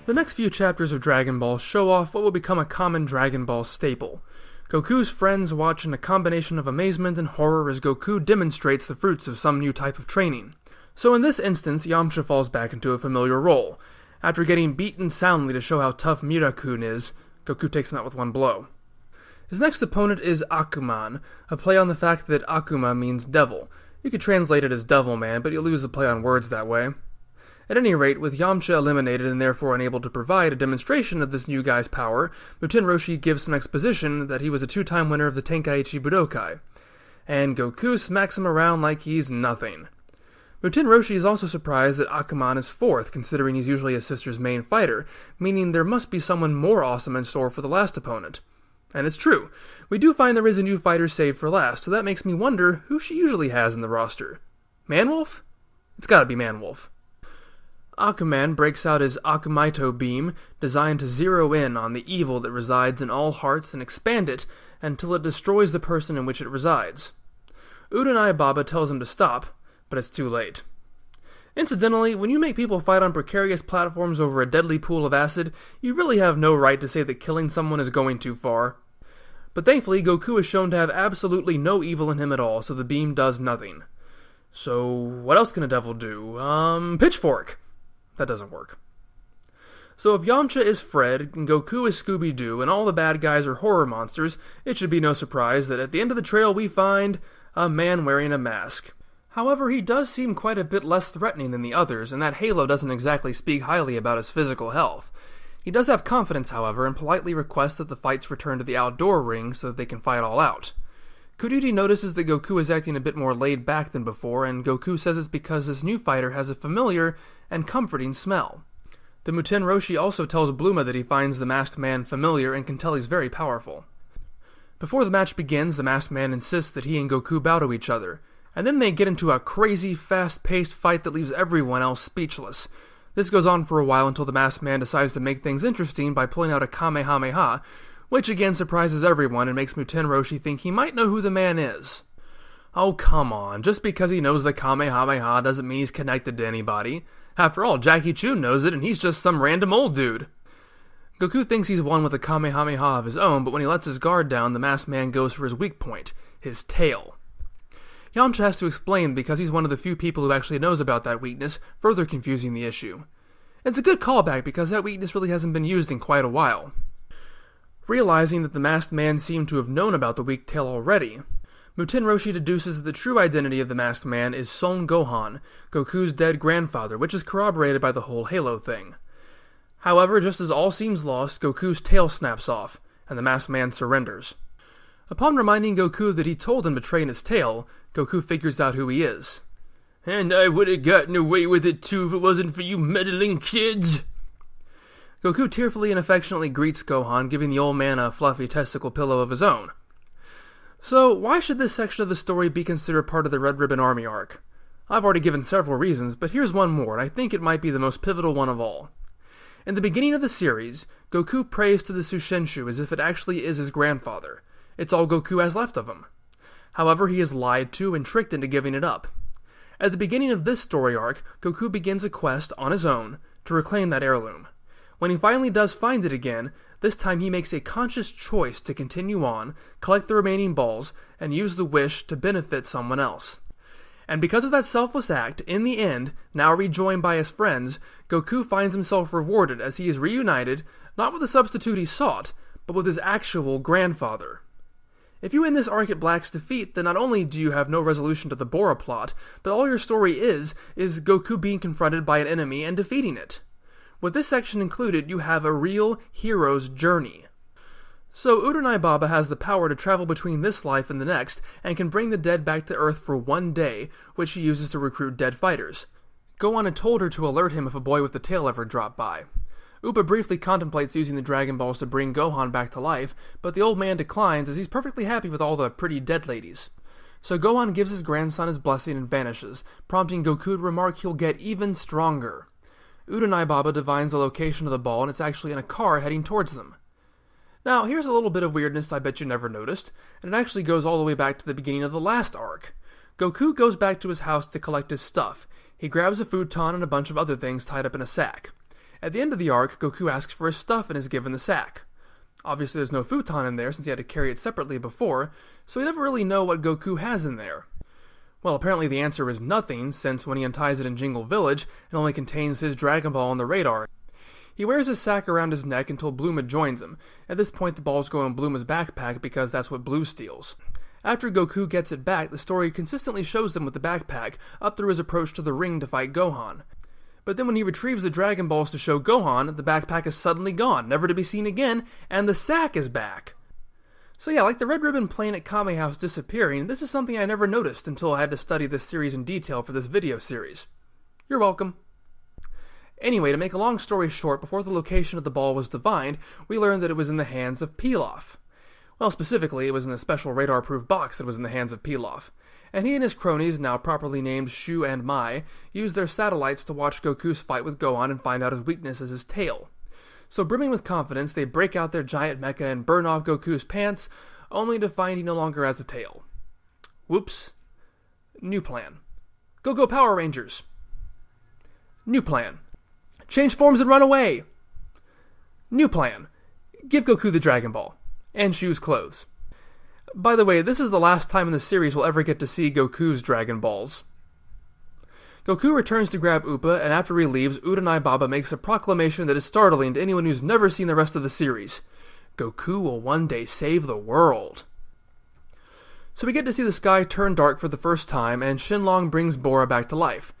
The next few chapters of Dragon Ball show off what will become a common Dragon Ball staple. Goku's friends watch in a combination of amazement and horror as Goku demonstrates the fruits of some new type of training. So in this instance, Yamcha falls back into a familiar role. After getting beaten soundly to show how tough Mirakun is, Goku takes him out with one blow. His next opponent is Akuman, a play on the fact that Akuma means devil. You could translate it as devil man, but you lose the play on words that way. At any rate, with Yamcha eliminated and therefore unable to provide a demonstration of this new guy's power, Muten Roshi gives some exposition that he was a two-time winner of the Tenkaichi Budokai. And Goku smacks him around like he's nothing. Muten Roshi is also surprised that Akuman is fourth, considering he's usually his sister's main fighter, meaning there must be someone more awesome in store for the last opponent. And it's true. We do find there is a new fighter saved for last, so that makes me wonder who she usually has in the roster. Manwolf? It's gotta be Manwolf. Akuman breaks out his Akumaito beam, designed to zero in on the evil that resides in all hearts and expand it until it destroys the person in which it resides. Uranai Baba tells him to stop, but it's too late. Incidentally, when you make people fight on precarious platforms over a deadly pool of acid, you really have no right to say that killing someone is going too far. But thankfully, Goku is shown to have absolutely no evil in him at all, so the beam does nothing. So, what else can a devil do? Pitchfork! That doesn't work. So if Yamcha is Fred, and Goku is Scooby-Doo, and all the bad guys are horror monsters, it should be no surprise that at the end of the trail we find a man wearing a mask. However, he does seem quite a bit less threatening than the others, and that halo doesn't exactly speak highly about his physical health. He does have confidence, however, and politely requests that the fights return to the outdoor ring so that they can fight all out. Kuriri notices that Goku is acting a bit more laid back than before, and Goku says it's because this new fighter has a familiar and comforting smell. The Muten Roshi also tells Bluma that he finds the masked man familiar and can tell he's very powerful. Before the match begins, the masked man insists that he and Goku bow to each other, and then they get into a crazy, fast-paced fight that leaves everyone else speechless. This goes on for a while until the masked man decides to make things interesting by pulling out a Kamehameha, which again surprises everyone and makes Muten Roshi think he might know who the man is. Oh, come on, just because he knows the Kamehameha doesn't mean he's connected to anybody. After all, Jackie Chun knows it and he's just some random old dude. Goku thinks he's won with a Kamehameha of his own, but when he lets his guard down, the masked man goes for his weak point, his tail. Yamcha has to explain because he's one of the few people who actually knows about that weakness, further confusing the issue. It's a good callback because that weakness really hasn't been used in quite a while. Realizing that the masked man seemed to have known about the weak tail already, Muten Roshi deduces that the true identity of the masked man is Son Gohan, Goku's dead grandfather, which is corroborated by the whole Halo thing. However, just as all seems lost, Goku's tail snaps off, and the masked man surrenders. Upon reminding Goku that he told him to train his tail, Goku figures out who he is. "And I would have gotten away with it too if it wasn't for you meddling kids!" Goku tearfully and affectionately greets Gohan, giving the old man a fluffy testicle pillow of his own. So, why should this section of the story be considered part of the Red Ribbon Army arc? I've already given several reasons, but here's one more, and I think it might be the most pivotal one of all. In the beginning of the series, Goku prays to the Sushenshu as if it actually is his grandfather. It's all Goku has left of him. However, he is lied to and tricked into giving it up. At the beginning of this story arc, Goku begins a quest on his own to reclaim that heirloom. When he finally does find it again, this time he makes a conscious choice to continue on, collect the remaining balls, and use the wish to benefit someone else. And because of that selfless act, in the end, now rejoined by his friends, Goku finds himself rewarded as he is reunited, not with the substitute he sought, but with his actual grandfather. If you end this arc at Black's defeat, then not only do you have no resolution to the Bora plot, but all your story is Goku being confronted by an enemy and defeating it. With this section included, you have a real hero's journey. So Uranai Baba has the power to travel between this life and the next, and can bring the dead back to Earth for one day, which she uses to recruit dead fighters. Gohan had told her to alert him if a boy with the tail ever dropped by. Upa briefly contemplates using the Dragon Balls to bring Gohan back to life, but the old man declines as he's perfectly happy with all the pretty dead ladies. So Gohan gives his grandson his blessing and vanishes, prompting Goku to remark he'll get even stronger. Uranai Baba divines the location of the ball, and it's actually in a car heading towards them. Now, here's a little bit of weirdness I bet you never noticed, and it actually goes all the way back to the beginning of the last arc. Goku goes back to his house to collect his stuff. He grabs a futon and a bunch of other things tied up in a sack. At the end of the arc, Goku asks for his stuff and is given the sack. Obviously there's no futon in there since he had to carry it separately before, so we never really know what Goku has in there. Well, apparently the answer is nothing, since when he unties it in Jingle Village, it only contains his Dragon Ball on the radar. He wears his sack around his neck until Bluma joins him. At this point the balls go in Bluma's backpack because that's what Blue steals. After Goku gets it back, the story consistently shows him with the backpack, up through his approach to the ring to fight Gohan. But then when he retrieves the Dragon Balls to show Gohan, the backpack is suddenly gone, never to be seen again, and the sack is back. So yeah, like the Red Ribbon plane at Kame House disappearing, this is something I never noticed until I had to study this series in detail for this video series. You're welcome. Anyway, to make a long story short, before the location of the ball was divined, we learned that it was in the hands of Pilaf. Well, specifically, it was in a special radar-proof box that was in the hands of Pilaf. And he and his cronies, now properly named Shu and Mai, used their satellites to watch Goku's fight with Gohan and find out his weakness is his tail. So brimming with confidence, they break out their giant mecha and burn off Goku's pants, only to find he no longer has a tail. Whoops. New plan. Go Power Rangers! New plan. Change forms and run away! New plan. Give Goku the Dragon Ball. And Shu's clothes. By the way, this is the last time in the series we'll ever get to see Goku's Dragon Balls. Goku returns to grab Upa, and after he leaves, Uranai Baba makes a proclamation that is startling to anyone who's never seen the rest of the series. Goku will one day save the world. So we get to see the sky turn dark for the first time, and Shenlong brings Bora back to life.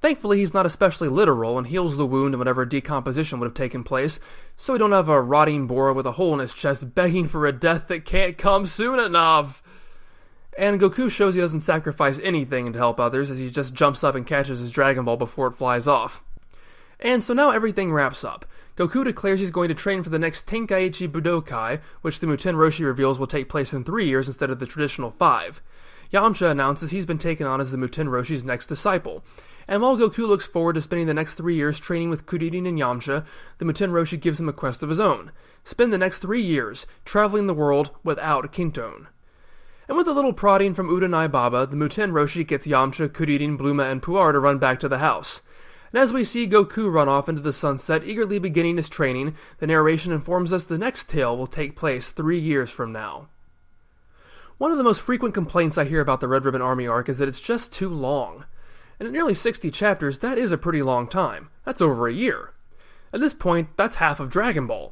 Thankfully, he's not especially literal and heals the wound and whatever decomposition would have taken place, so we don't have a rotting Bora with a hole in his chest begging for a death that can't come soon enough. And Goku shows he doesn't sacrifice anything to help others, as he just jumps up and catches his Dragon Ball before it flies off. And so now everything wraps up. Goku declares he's going to train for the next Tenkaichi Budokai, which the Muten Roshi reveals will take place in 3 years instead of the traditional 5. Yamcha announces he's been taken on as the Muten Roshi's next disciple. And while Goku looks forward to spending the next 3 years training with Kuririn and Yamcha, the Muten Roshi gives him a quest of his own. Spend the next 3 years traveling the world without Kinton. And with a little prodding from Uranai Baba, the Muten Roshi gets Yamcha, Kuririn, Bluma, and Puar to run back to the house. And as we see Goku run off into the sunset, eagerly beginning his training, the narration informs us the next tale will take place 3 years from now. One of the most frequent complaints I hear about the Red Ribbon Army arc is that it's just too long. And at nearly 60 chapters, that is a pretty long time. That's over a year. At this point, that's half of Dragon Ball.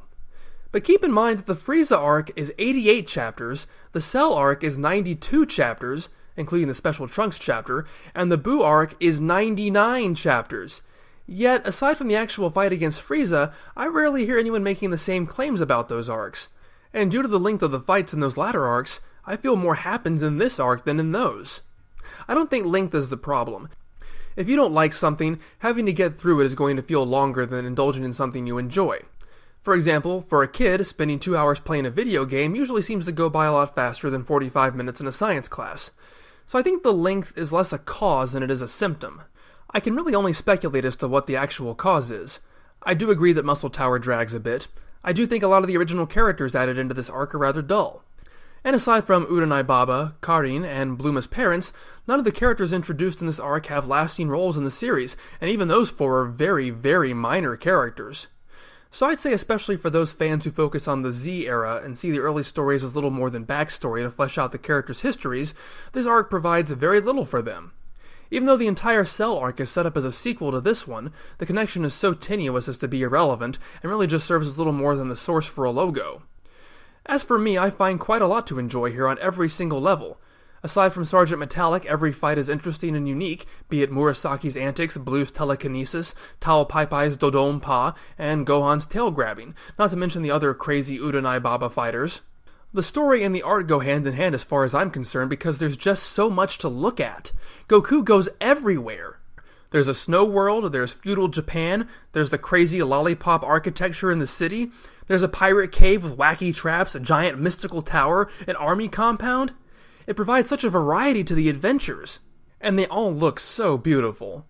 But keep in mind that the Frieza arc is 88 chapters, the Cell arc is 92 chapters, including the Special Trunks chapter, and the Buu arc is 99 chapters. Yet, aside from the actual fight against Frieza, I rarely hear anyone making the same claims about those arcs. And due to the length of the fights in those latter arcs, I feel more happens in this arc than in those. I don't think length is the problem. If you don't like something, having to get through it is going to feel longer than indulging in something you enjoy. For example, for a kid, spending 2 hours playing a video game usually seems to go by a lot faster than 45 minutes in a science class. So I think the length is less a cause than it is a symptom. I can really only speculate as to what the actual cause is. I do agree that Muscle Tower drags a bit. I do think a lot of the original characters added into this arc are rather dull. And aside from Uranai Baba, Karin, and Bluma's parents, none of the characters introduced in this arc have lasting roles in the series, and even those 4 are very, very minor characters. So I'd say especially for those fans who focus on the Z era and see the early stories as little more than backstory to flesh out the characters' histories, this arc provides very little for them. Even though the entire Cell arc is set up as a sequel to this one, the connection is so tenuous as to be irrelevant, and really just serves as little more than the source for a logo. As for me, I find quite a lot to enjoy here on every single level. Aside from Sergeant Metallic, every fight is interesting and unique, be it Murasaki's antics, Blue's telekinesis, Tao Pai Pai's Dodon Pa, and Gohan's tail grabbing, not to mention the other crazy Uranai Baba fighters. The story and the art go hand in hand as far as I'm concerned because there's just so much to look at. Goku goes everywhere. There's a snow world, there's feudal Japan, there's the crazy lollipop architecture in the city, there's a pirate cave with wacky traps, a giant mystical tower, an army compound. It provides such a variety to the adventures, and they all look so beautiful.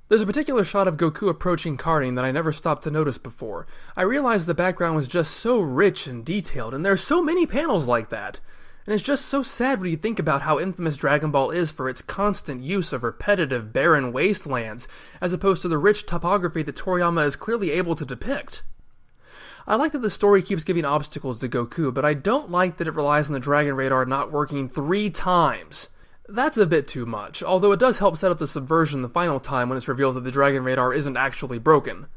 There's a particular shot of Goku approaching Karin that I never stopped to notice before. I realized the background was just so rich and detailed, and there are so many panels like that. And it's just so sad when you think about how infamous Dragon Ball is for its constant use of repetitive, barren wastelands, as opposed to the rich topography that Toriyama is clearly able to depict. I like that the story keeps giving obstacles to Goku, but I don't like that it relies on the Dragon Radar not working 3 times. That's a bit too much, although it does help set up the subversion the final time when it's revealed that the Dragon Radar isn't actually broken.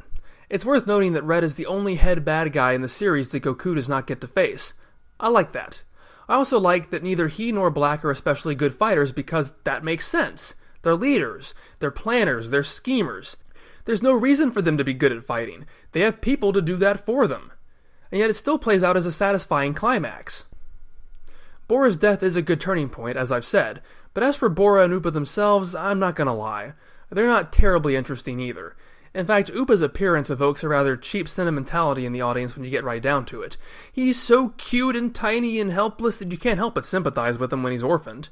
It's worth noting that Red is the only head bad guy in the series that Goku does not get to face. I like that. I also like that neither he nor Black are especially good fighters because that makes sense. They're leaders, they're planners, they're schemers. There's no reason for them to be good at fighting. They have people to do that for them. And yet it still plays out as a satisfying climax. Bora's death is a good turning point, as I've said, but as for Bora and Upa themselves, I'm not gonna lie. They're not terribly interesting either. In fact, Upa's appearance evokes a rather cheap sentimentality in the audience when you get right down to it. He's so cute and tiny and helpless that you can't help but sympathize with him when he's orphaned.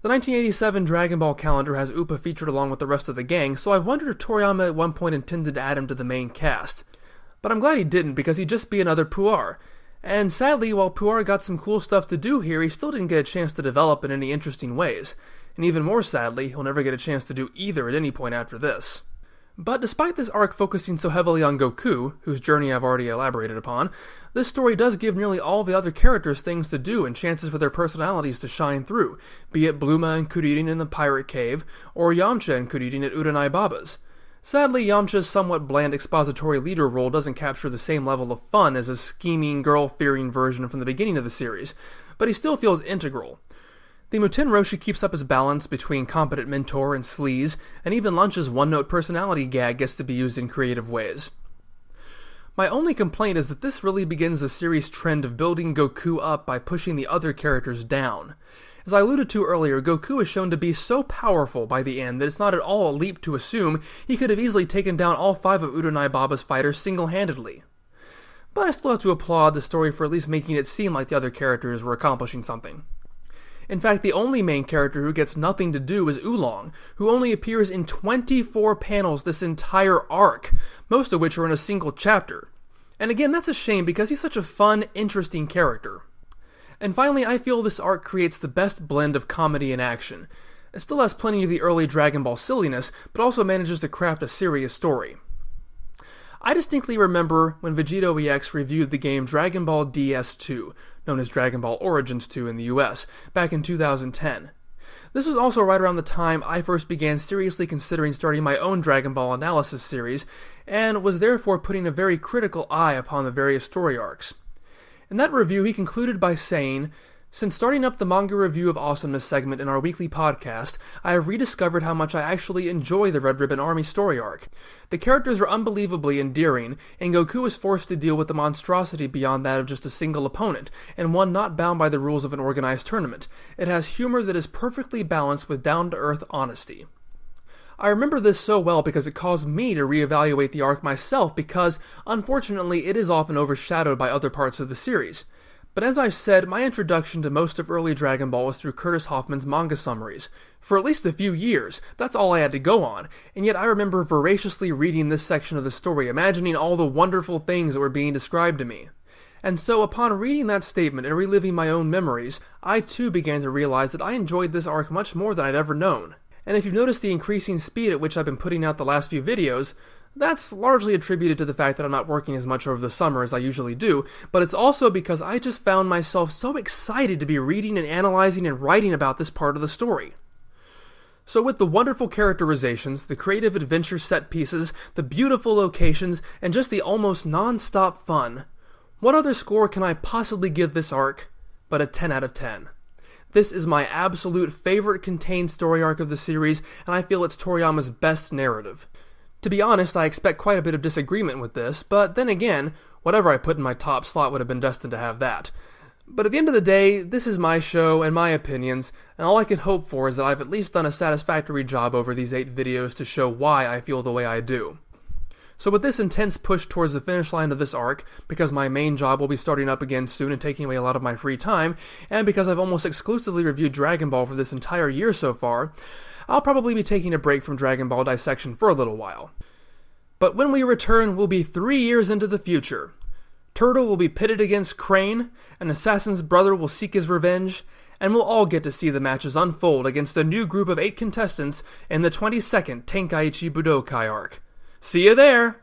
The 1987 Dragon Ball calendar has Upa featured along with the rest of the gang, so I've wondered if Toriyama at one point intended to add him to the main cast. But I'm glad he didn't, because he'd just be another Puar. And sadly, while Puar got some cool stuff to do here, he still didn't get a chance to develop in any interesting ways. And even more sadly, he'll never get a chance to do either at any point after this. But despite this arc focusing so heavily on Goku, whose journey I've already elaborated upon, this story does give nearly all the other characters things to do and chances for their personalities to shine through, be it Bluma and Kuririn in the Pirate Cave, or Yamcha and Kuririn at Uranai Baba's. Sadly, Yamcha's somewhat bland expository leader role doesn't capture the same level of fun as a scheming, girl-fearing version from the beginning of the series, but he still feels integral. The Muten Roshi keeps up his balance between competent mentor and sleaze, and even Lunch's one-note personality gag gets to be used in creative ways. My only complaint is that this really begins the series' trend of building Goku up by pushing the other characters down. As I alluded to earlier, Goku is shown to be so powerful by the end that it's not at all a leap to assume he could have easily taken down all 5 of Uranai Baba's fighters single-handedly. But I still have to applaud the story for at least making it seem like the other characters were accomplishing something. In fact, the only main character who gets nothing to do is Oolong, who only appears in 24 panels this entire arc, most of which are in a single chapter. And again, that's a shame because he's such a fun, interesting character. And finally, I feel this arc creates the best blend of comedy and action. It still has plenty of the early Dragon Ball silliness, but also manages to craft a serious story. I distinctly remember when Vegito EX reviewed the game Dragon Ball DS2, known as Dragon Ball Origins 2 in the US, back in 2010. This was also right around the time I first began seriously considering starting my own Dragon Ball analysis series, and was therefore putting a very critical eye upon the various story arcs. In that review, he concluded by saying, "Since starting up the Manga Review of Awesomeness segment in our weekly podcast, I have rediscovered how much I actually enjoy the Red Ribbon Army story arc. The characters are unbelievably endearing, and Goku is forced to deal with the monstrosity beyond that of just a single opponent, and one not bound by the rules of an organized tournament. It has humor that is perfectly balanced with down-to-earth honesty." I remember this so well because it caused me to reevaluate the arc myself because, unfortunately, it is often overshadowed by other parts of the series. But as I've said, my introduction to most of early Dragon Ball was through Curtis Hoffman's manga summaries. For at least a few years, that's all I had to go on, and yet I remember voraciously reading this section of the story, imagining all the wonderful things that were being described to me. And so, upon reading that statement and reliving my own memories, I too began to realize that I enjoyed this arc much more than I'd ever known. And if you've noticed the increasing speed at which I've been putting out the last few videos, that's largely attributed to the fact that I'm not working as much over the summer as I usually do, but it's also because I just found myself so excited to be reading and analyzing and writing about this part of the story. So with the wonderful characterizations, the creative adventure set pieces, the beautiful locations, and just the almost non-stop fun, what other score can I possibly give this arc but a 10 out of 10? This is my absolute favorite contained story arc of the series, and I feel it's Toriyama's best narrative. To be honest, I expect quite a bit of disagreement with this, but then again, whatever I put in my top slot would have been destined to have that. But at the end of the day, this is my show and my opinions, and all I can hope for is that I've at least done a satisfactory job over these 8 videos to show why I feel the way I do. So with this intense push towards the finish line of this arc, because my main job will be starting up again soon and taking away a lot of my free time, and because I've almost exclusively reviewed Dragon Ball for this entire year so far, I'll probably be taking a break from Dragon Ball dissection for a little while. But when we return, we'll be 3 years into the future. Turtle will be pitted against Crane, an assassin's brother will seek his revenge, and we'll all get to see the matches unfold against a new group of 8 contestants in the 22nd Tenkaichi Budokai arc. See you there!